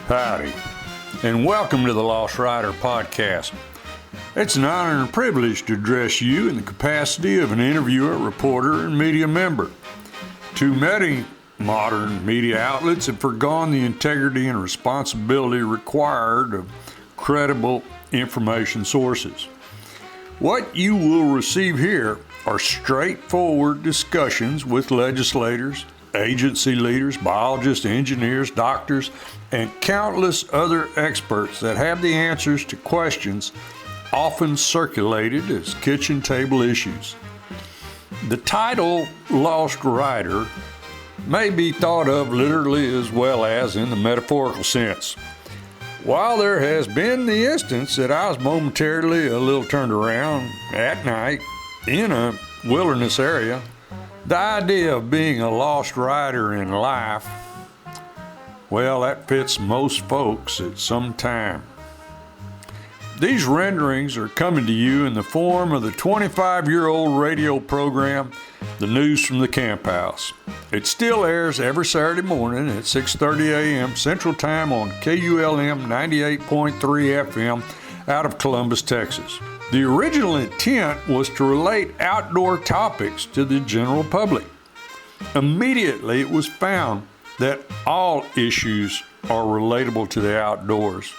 Howdy, and welcome to the Lost Rider podcast. It's an honor and privilege to address you in the capacity of an interviewer, reporter, and media member. Too many modern media outlets have forgone the integrity and responsibility required of credible information sources. What you will receive here are straightforward discussions with legislators, agency leaders, biologists, engineers, doctors, and countless other experts that have the answers to questions often circulated as kitchen table issues. The title Lost Rider may be thought of literally as well as in the metaphorical sense. While there has been the instance that I was momentarily a little turned around at night in a wilderness area, the idea of being a lost rider in life, well, that fits most folks at some time. These renderings are coming to you in the form of the 25-year-old radio program, The News from the Camp House. It still airs every Saturday morning at 6:30 a.m. Central Time on KULM 98.3 FM out of Columbus, Texas. The original intent was to relate outdoor topics to the general public. Immediately, it was found that all issues are relatable to the outdoors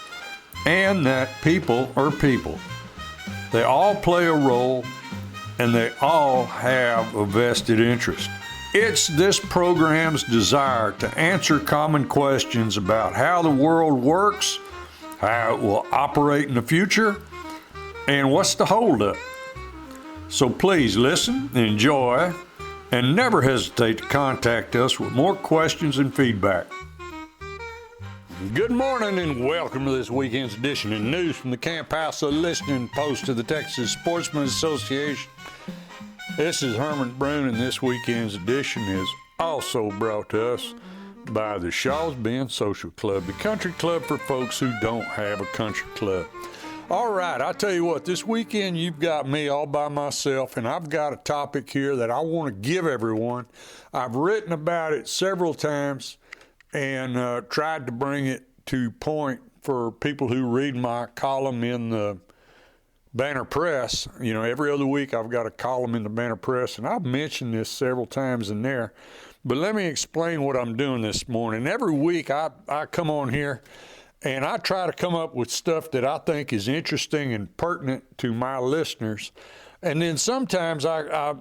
and that people are people. They all play a role and they all have a vested interest. It's this program's desire to answer common questions about how the world works, how it will operate in the future, and what's the holdup? So please listen, enjoy, and never hesitate to contact us with more questions and feedback. Good morning and welcome to this weekend's edition of News from the Camp House, a listening post to the Texas Sportsman Association. This is Herman, Brune, and this weekend's edition is also brought to us by the Shaw's Bend Social Club, the country club for folks who don't have a country club. All right, I tell you what, this weekend you've got me all by myself, and I've got a topic here that I want to give everyone. I've written about it several times and tried to bring it to point for people who read my column in the Banner Press. You know, every other week I've got a column in the Banner Press, and I've mentioned this several times in there. But let me explain what I'm doing this morning. Every week I come on here and I try to come up with stuff that I think is interesting and pertinent to my listeners. And then sometimes I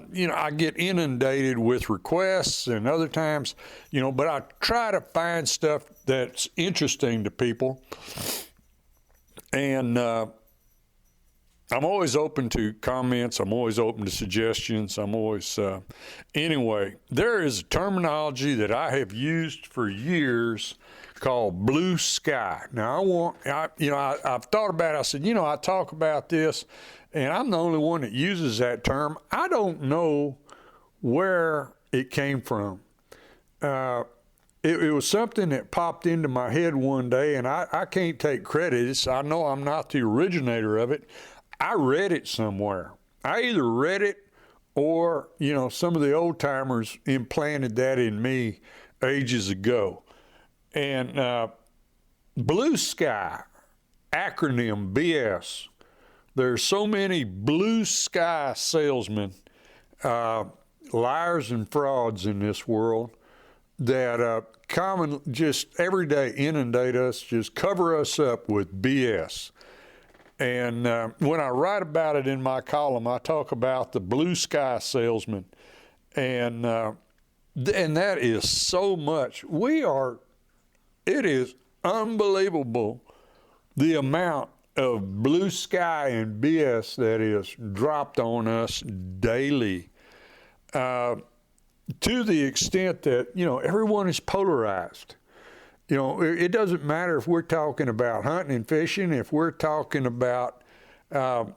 get inundated with requests, and other times, but I try to find stuff that's interesting to people. And I'm always open to comments. I'm always open to suggestions. Anyway, there is a terminology that I have used for years called blue sky. Now, I've thought about it. I said, I talk about this, and I'm the only one that uses that term. I don't know where it came from. It was something that popped into my head one day, and I can't take credit. I know I'm not the originator of it. I read it somewhere. I either read it or, some of the old timers implanted that in me ages ago. And blue sky, acronym BS. There's so many blue sky salesmen, liars and frauds in this world that just every day inundate us, just cover us up with BS. And when I write about it in my column, I talk about the blue sky salesman. And that is so much. It is unbelievable the amount of blue sky and BS that is dropped on us daily, to the extent that, everyone is polarized. It doesn't matter if we're talking about hunting and fishing, if we're talking about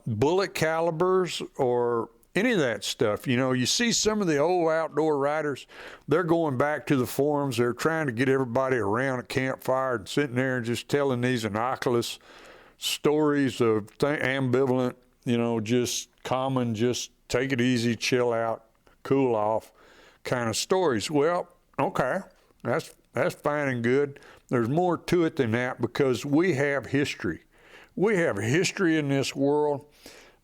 bullet calibers or any of that stuff. You see some of the old outdoor riders, they're going back to the forums. They're trying to get everybody around a campfire and sitting there and just telling these innocuous stories of ambivalent, just common, just take it easy, chill out, cool off kind of stories. Well, okay, That's fine and good. There's more to it than that because we have history. We have history in this world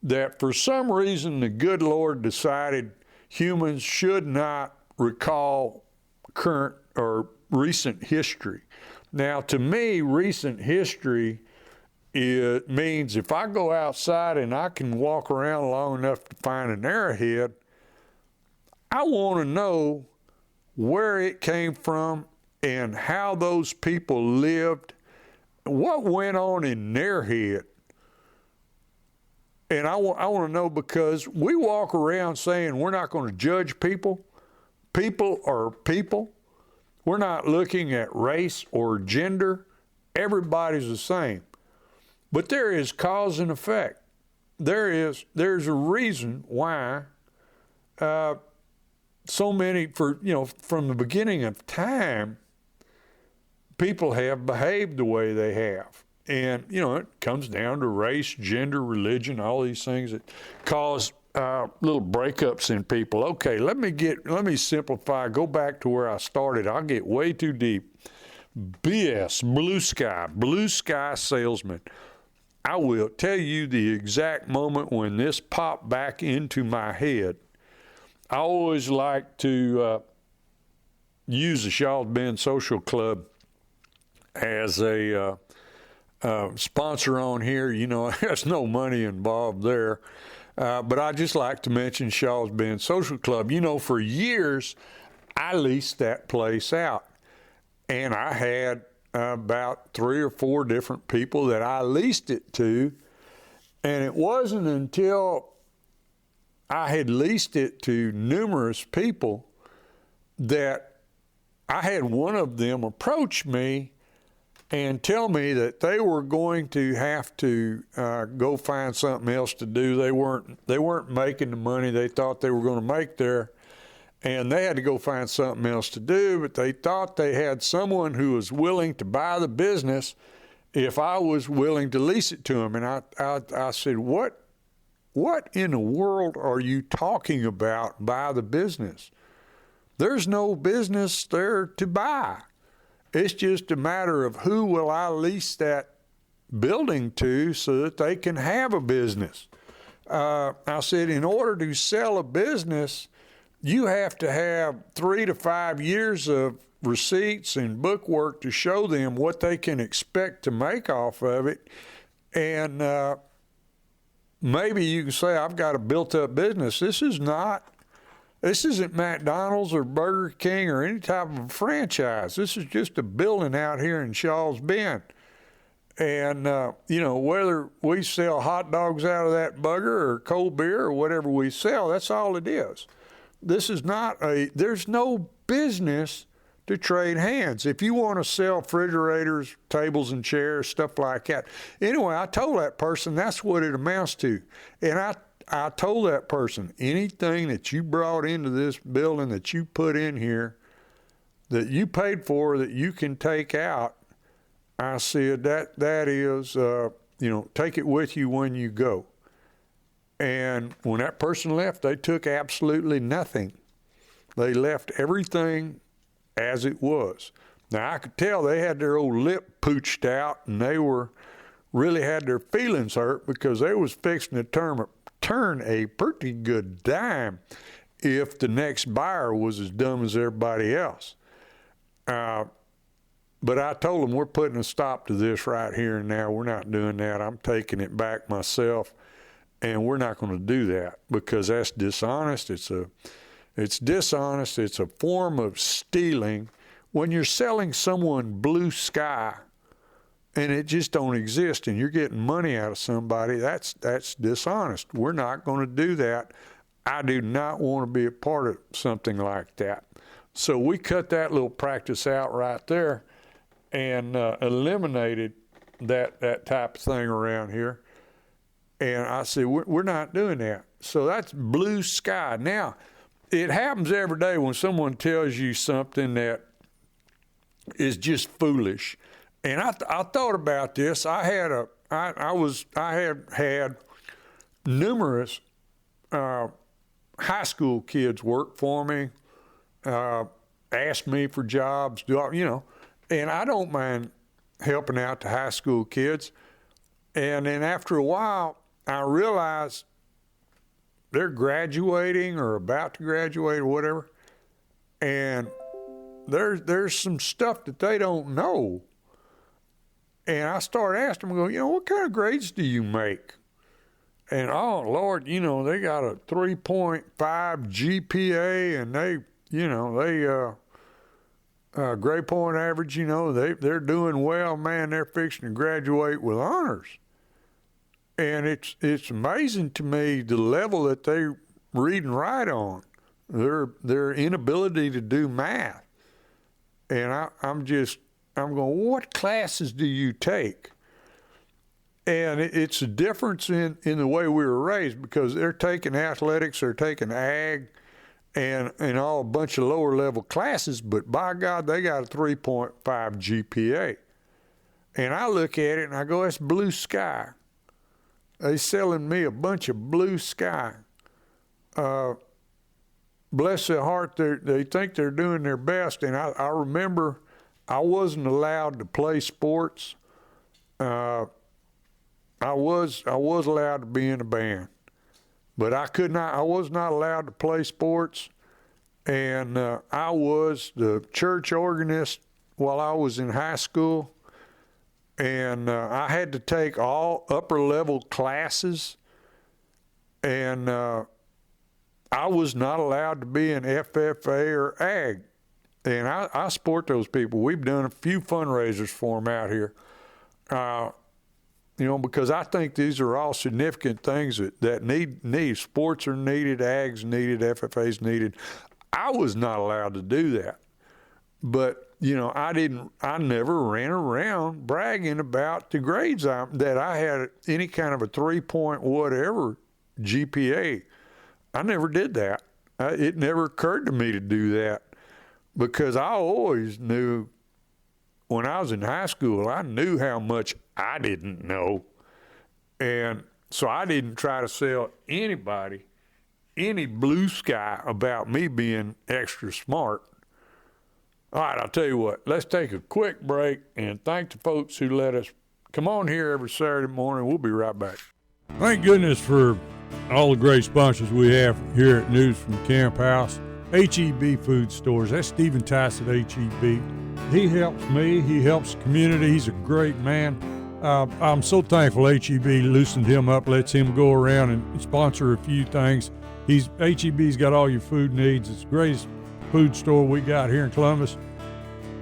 that for some reason the good Lord decided humans should not recall current or recent history. Now, to me, recent history means if I go outside and I can walk around long enough to find an arrowhead, I want to know where it came from and how those people lived, what went on in their head. And I want to know because we walk around saying we're not going to judge people. People are people. We're not looking at race or gender. Everybody's the same. But there is cause and effect. There's a reason why so many, from the beginning of time, people have behaved the way they have. And, it comes down to race, gender, religion, all these things that cause little breakups in people. Okay, let me simplify, go back to where I started. I'll get way too deep. BS, blue sky salesman. I will tell you the exact moment when this popped back into my head. I always like to use the Shaw's Bend Social Club as a sponsor on here. There's no money involved there. But I just like to mention Shaw's Bend Social Club. For years, I leased that place out. And I had about 3 or 4 different people that I leased it to. And it wasn't until I had leased it to numerous people that I had one of them approach me and tell me that they were going to have to go find something else to do. They weren't making the money they thought they were going to make there, and they had to go find something else to do, but they thought they had someone who was willing to buy the business if I was willing to lease it to them. And I said, what in the world are you talking about, buy the business? There's no business there to buy. It's just a matter of who will I lease that building to so that they can have a business. I said, in order to sell a business, you have to have 3 to 5 years of receipts and bookwork to show them what they can expect to make off of it. And maybe you can say, I've got a built-up business. This isn't McDonald's or Burger King or any type of franchise. This is just a building out here in Shaw's Bend. And, whether we sell hot dogs out of that bugger or cold beer or whatever we sell, that's all it is. There's no business to trade hands. If you want to sell refrigerators, tables and chairs, stuff like that. Anyway, I told that person that's what it amounts to. And I told that person, anything that you brought into this building that you put in here, that you paid for, that you can take out, I said that is, take it with you when you go. And when that person left, they took absolutely nothing. They left everything as it was. Now, I could tell they had their old lip pooched out, and they really had their feelings hurt because they was fixing to turn a pretty good dime if the next buyer was as dumb as everybody else. But I told them, we're putting a stop to this right here and now. We're not doing that. I'm taking it back myself, and we're not going to do that because that's dishonest. It's dishonest. It's a form of stealing. When you're selling someone blue sky and it just don't exist and you're getting money out of somebody, that's dishonest. We're not going to do that. I do not want to be a part of something like that. So we cut that little practice out right there and eliminated that type of thing around here. And I said, we're not doing that. So that's blue sky. Now, it happens every day when someone tells you something that is just foolish. And I thought about this. I have had numerous high school kids work for me, ask me for jobs, and I don't mind helping out the high school kids. And then after a while, I realized they're graduating or about to graduate or whatever, and there's some stuff that they don't know. And I started asking them, what kind of grades do you make? And, oh, Lord, they got a 3.5 GPA, and they grade point average, they're doing well. Man, they're fixing to graduate with honors. And it's amazing to me the level that they read and write on, their inability to do math. And I'm going, what classes do you take? And it's a difference in the way we were raised, because they're taking athletics, they're taking ag, and all a bunch of lower level classes, but by God, they got a 3.5 GPA. And I look at it and I go, that's blue sky. They selling me a bunch of blue sky. Bless their heart, they think they're doing their best. And I remember I wasn't allowed to play sports. I was allowed to be in a band, but I was not allowed to play sports. And I was the church organist while I was in high school. And I had to take all upper level classes, and I was not allowed to be in FFA or ag. And I support those people. We've done a few fundraisers for them out here, because I think these are all significant things that need. Sports are needed, ag's needed, FFA's needed. I was not allowed to do that. But I never ran around bragging about the grades that I had any kind of a 3-point whatever GPA. I never did that. It never occurred to me to do that, because I always knew when I was in high school, I knew how much I didn't know. And so I didn't try to sell anybody any blue sky about me being extra smart. All right, I'll tell you what, let's take a quick break and thank the folks who let us come on here every Saturday morning. We'll be right back. Thank goodness for all the great sponsors we have here at News from the Camp House. H-E-B Food Stores, that's Stephen Tice at H-E-B. He helps me, he helps the community, he's a great man. I'm so thankful H-E-B loosened him up, lets him go around and sponsor a few things. H-E-B's got all your food needs. It's the greatest food store we got here in Columbus.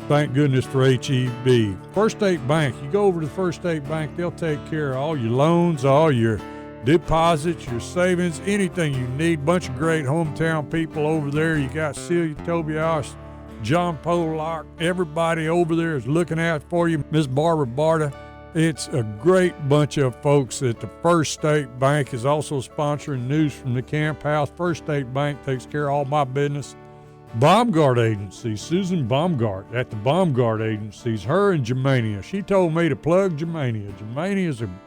Thank goodness for H-E-B. First State Bank, you go over to the First State Bank, they'll take care of all your loans, all your deposits, your savings, anything you need. Bunch of great hometown people over there. You got Celia Tobias, John Pollock, everybody over there is looking out for you. Miss Barbara Barta. It's a great bunch of folks at the First State Bank is also sponsoring News from the Camp House. First State Bank takes care of all my business. Baumgart Agency, Susan Baumgart at the Baumgart Agencies, her and Germania. She told me to plug Germania. Germania is an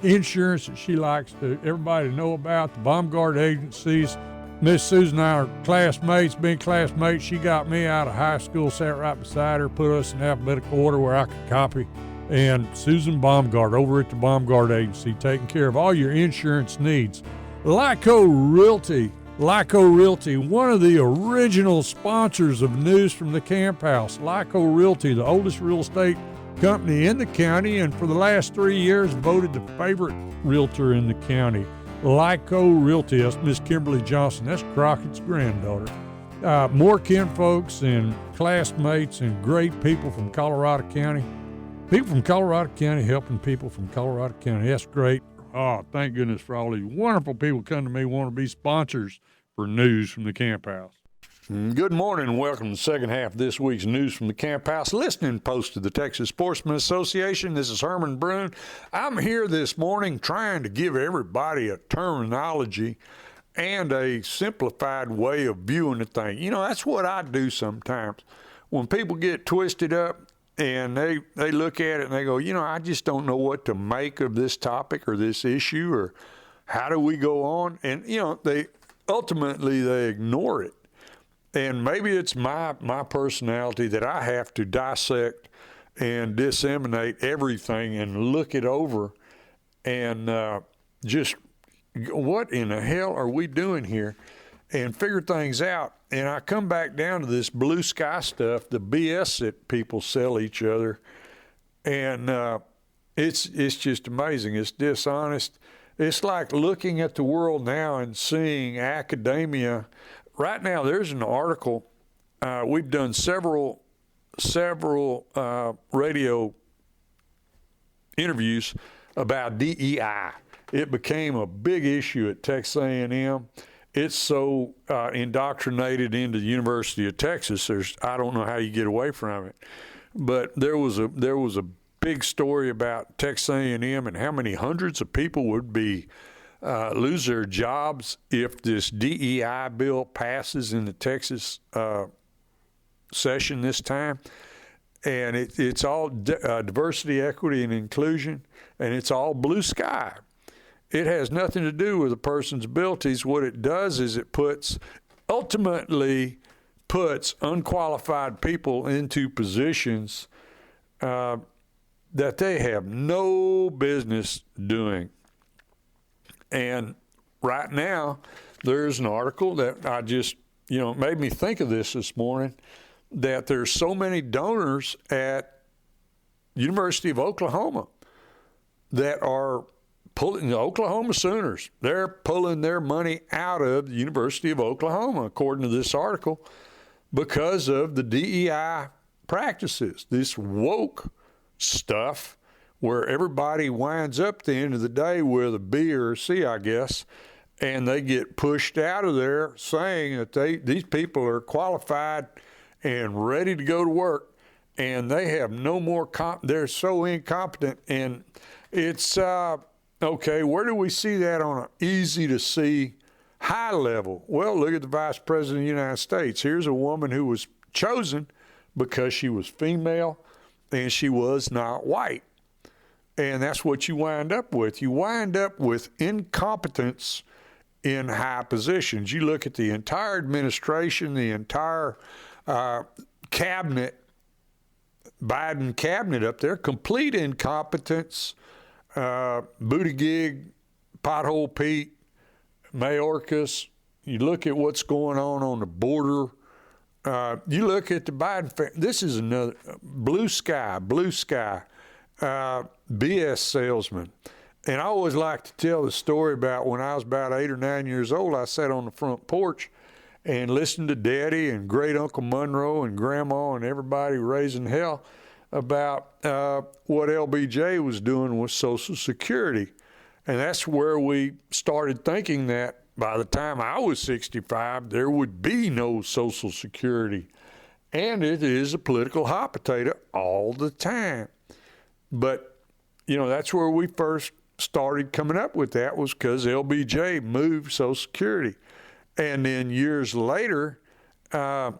insurance that she likes everybody to know about. The Baumgart Agencies. Miss Susan and I are classmates, being classmates. She got me out of high school, sat right beside her, put us in alphabetical order where I could copy. And Susan Baumgart over at the Baumgart Agency, taking care of all your insurance needs. Lyco Realty, one of the original sponsors of News from the Camp House. Lyco Realty, the oldest real estate company in the county, and for the last 3 years voted the favorite realtor in the county. Lyco Realty, that's Miss Kimberly Johnson, that's Crockett's granddaughter. More kinfolks and classmates and great people from Colorado County. People from Colorado County helping people from Colorado County. That's great. Oh, thank goodness for all these wonderful people come to me want to be sponsors for News from the Camp House. Good morning and welcome to the second half of this week's News from the Camp House, listening post to the Texas Sportsman Association. This is Herman Brune. I'm here this morning trying to give everybody a terminology and a simplified way of viewing the thing. That's what I do sometimes. When people get twisted up, and they look at it and they go, I just don't know what to make of this topic or this issue, or how do we go on? And, they ultimately ignore it. And maybe it's my personality that I have to dissect and disseminate everything and look it over and just what in the hell are we doing here and figure things out. And I come back down to this blue sky stuff, the BS that people sell each other. And it's just amazing. It's dishonest. It's like looking at the world now and seeing academia. Right now, there's an article. We've done several radio interviews about DEI. It became a big issue at Texas A&M. It's so indoctrinated into the University of Texas. I don't know how you get away from it. But there was a big story about Texas A&M and how many hundreds of people would be lose their jobs if this DEI bill passes in the Texas session this time. And it's all diversity, equity, and inclusion, and it's all blue sky. It has nothing to do with a person's abilities. What it does is it ultimately puts unqualified people into positions that they have no business doing. And right now, there's an article that I just, made me think of this morning, that there's so many donors at University of Oklahoma that are pulling the Oklahoma Sooners. They're pulling their money out of the University of Oklahoma, according to this article, because of the DEI practices, this woke stuff where everybody winds up at the end of the day with a B or a C, I guess, and they get pushed out of there saying that these people are qualified and ready to go to work, and they have no more they're so incompetent. And it's okay, where do we see that on an easy to see high level? Well, look at the Vice President of the United States. Here's a woman who was chosen because she was female and she was not white. And that's what you wind up with. You wind up with incompetence in high positions. You look at the entire administration, the entire cabinet, Biden cabinet up there, complete incompetence. Buttigieg, Pothole Pete, Mayorkas. You look at what's going on the border. You look at the Biden family. This is another blue sky, BS salesman. And I always like to tell the story about when I was about 8 or 9 years old. I sat on the front porch and listened to Daddy and Great Uncle Monroe and Grandma and everybody raising hell about what LBJ was doing with Social Security. And that's where we started thinking that by the time I was 65, there would be no Social Security. And it is a political hot potato all the time. But, that's where we first started coming up with that, was because LBJ moved Social Security. And then years later, I'm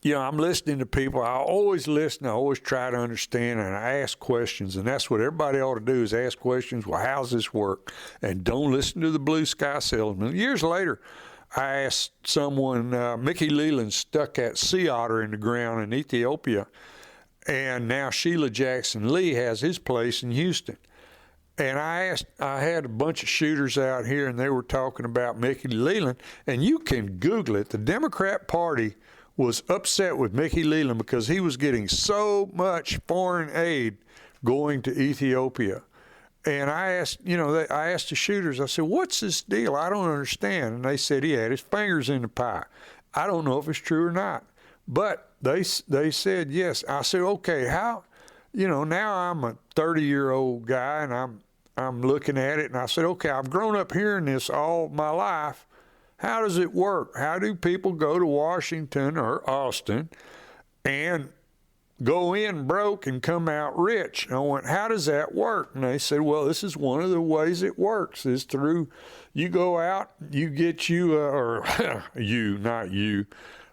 listening to people. I always listen. I always try to understand, and I ask questions. And that's what everybody ought to do, is ask questions. Well, how's this work? And don't listen to the blue sky salesman. Years later, I asked someone, Mickey Leland stuck that sea otter in the ground in Ethiopia. And now Sheila Jackson Lee has his place in Houston. And I had a bunch of shooters out here, and they were talking about Mickey Leland. And you can Google it. The Democrat Party was upset with Mickey Leland because he was getting so much foreign aid going to Ethiopia. And I asked the shooters, I said, what's this deal? I don't understand. And they said he had his fingers in the pie. I don't know if it's true or not. But they said yes. I said, okay, how, now I'm a 30-year-old guy, and I'm looking at it, and I said, okay, I've grown up hearing this all my life. How does it work? How do people go to Washington or Austin and go in broke and come out rich? And I went, how does that work? And they said, well, this is one of the ways it works, is through, you go out, you get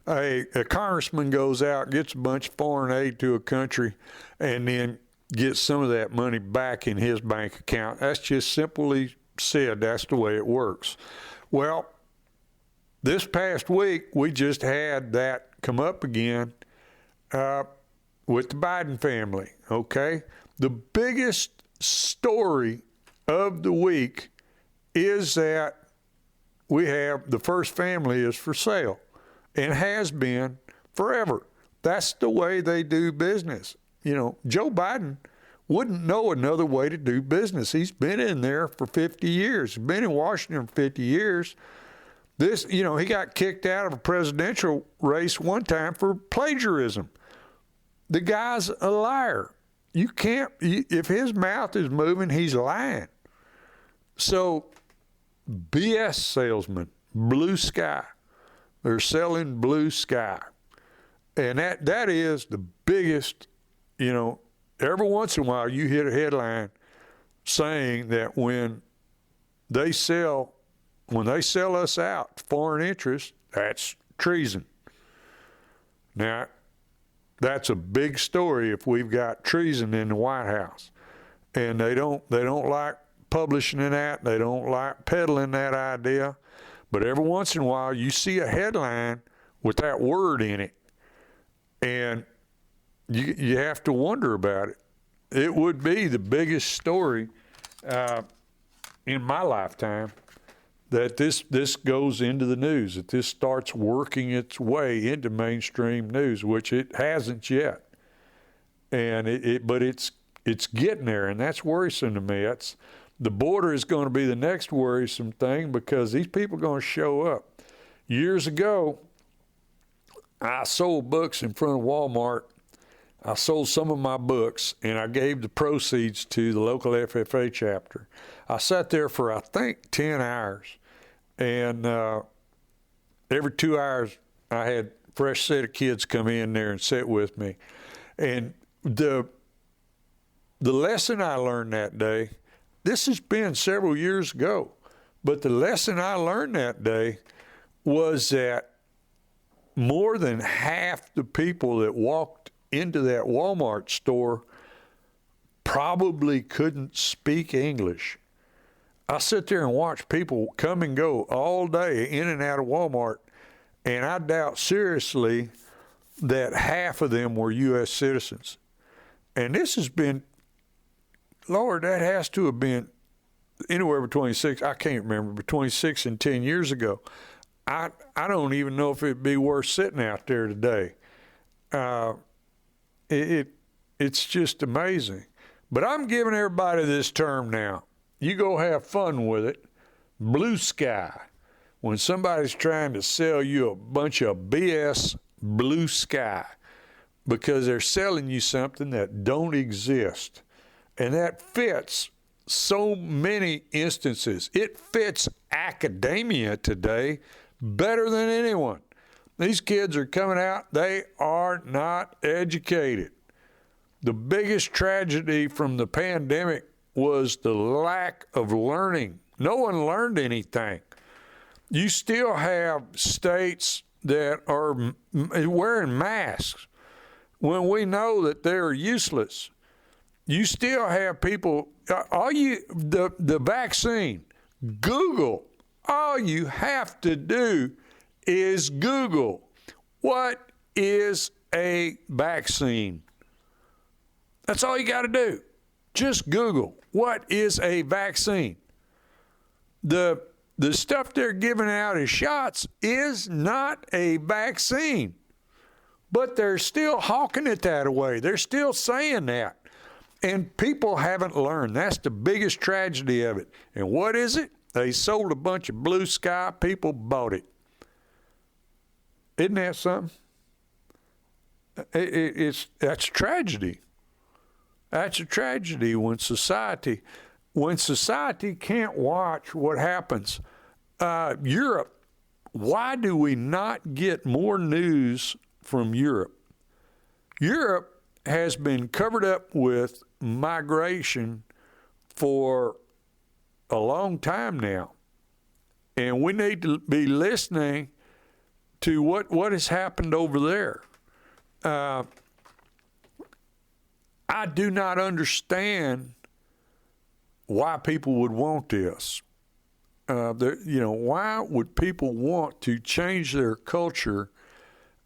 a congressman goes out, gets a bunch of foreign aid to a country, and then gets some of that money back in his bank account. That's just simply said, that's the way it works. Well, this past week, we just had that come up again with the Biden family, okay? The biggest story of the week is that we have the first family is for sale and has been forever. That's the way they do business. You know, Joe Biden wouldn't know another way to do business. He's been in there for 50 years. He's been in Washington for 50 years. This, you know, he got kicked out of a presidential race one time for plagiarism. The guy's a liar. You can't, if his mouth is moving, he's lying. So, BS salesman, blue sky. They're selling blue sky. And that is the biggest, you know, every once in a while you hit a headline saying that when they sell us out to foreign interests, that's treason. Now, that's a big story if we've got treason in the White House. And they don't like publishing that. They don't like peddling that idea. But every once in a while you see a headline with that word in it. And you have to wonder about it. It would be the biggest story in my lifetime that this goes into the news, that this starts working its way into mainstream news, which it hasn't yet. And but it's getting there, and that's worrisome to me. The border is going to be the next worrisome thing because these people are going to show up. Years ago, I sold books in front of Walmart. I sold some of my books, and I gave the proceeds to the local FFA chapter. I sat there for, I think, 10 hours. And every 2 hours, I had a fresh set of kids come in there and sit with me. And the lesson I learned that day, this has been several years ago, but the lesson I learned that day was that more than half the people that walked into that Walmart store probably couldn't speak English. I sit there and watch people come and go all day in and out of Walmart, and I doubt seriously that half of them were U.S. citizens. And this has been, Lord, that has to have been anywhere between between 6 and 10 years ago. I don't even know if it'd be worth sitting out there today. It's just amazing. But I'm giving everybody this term now. You go have fun with it. Blue sky. When somebody's trying to sell you a bunch of BS, blue sky, because they're selling you something that don't exist. And that fits so many instances. It fits academia today better than anyone. These kids are coming out, they are not educated. The biggest tragedy from the pandemic was the lack of learning. No one learned anything. You still have states that are wearing masks when we know that they're useless. You still have people, the vaccine, Google. All you have to do is Google, what is a vaccine? That's all you got to do. Just Google, what is a vaccine? The stuff they're giving out as shots is not a vaccine, but they're still hawking it that way. They're still saying that. And people haven't learned. That's the biggest tragedy of it. And what is it? They sold a bunch of blue sky. People bought it. Isn't that something? That's tragedy. That's a tragedy when society can't watch what happens. Europe, why do we not get more news from Europe? Europe has been covered up with migration for a long time now. And we need to be listening to what has happened over there. I do not understand why people would want this. Why would people want to change their culture?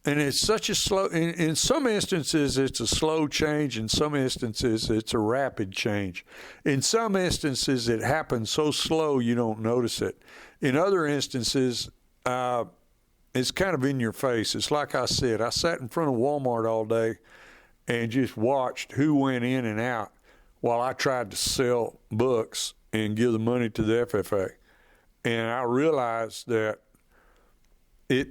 And it's such a slow, in some instances, it's a slow change. In some instances, it's a rapid change. In some instances, it happens so slow you don't notice it. In other instances, it's kind of in your face. It's like I said, I sat in front of Walmart all day and just watched who went in and out while I tried to sell books and give the money to the FFA. And I realized that it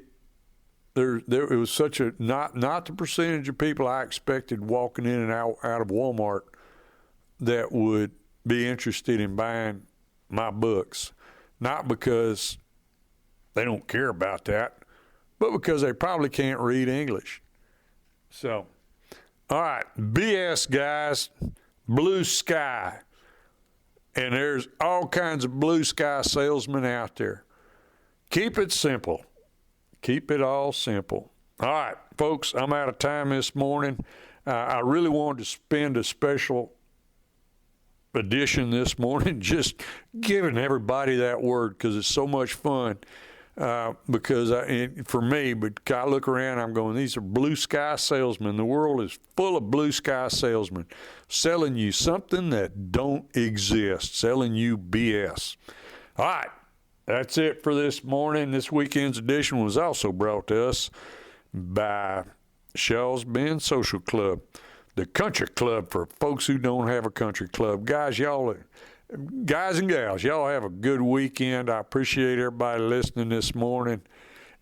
was such a not the percentage of people I expected walking in and out of Walmart that would be interested in buying my books. Not because they don't care about that, but because they probably can't read English. So, all right, BS, guys, blue sky. And there's all kinds of blue sky salesmen out there. Keep it simple. Keep it all simple. All right, folks, I'm out of time this morning. I really wanted to spend a special edition this morning just giving everybody that word because it's so much fun. For me, but I look around, I'm going, these are blue sky salesmen. The world is full of blue sky salesmen selling you something that don't exist, selling you BS. All right. That's it for this morning. This weekend's edition was also brought to us by Shell's Bend Social Club, the country club for folks who don't have a country club. Guys and gals, y'all have a good weekend. I appreciate everybody listening this morning.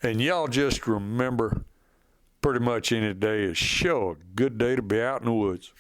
And y'all just remember, pretty much any day is sure a good day to be out in the woods.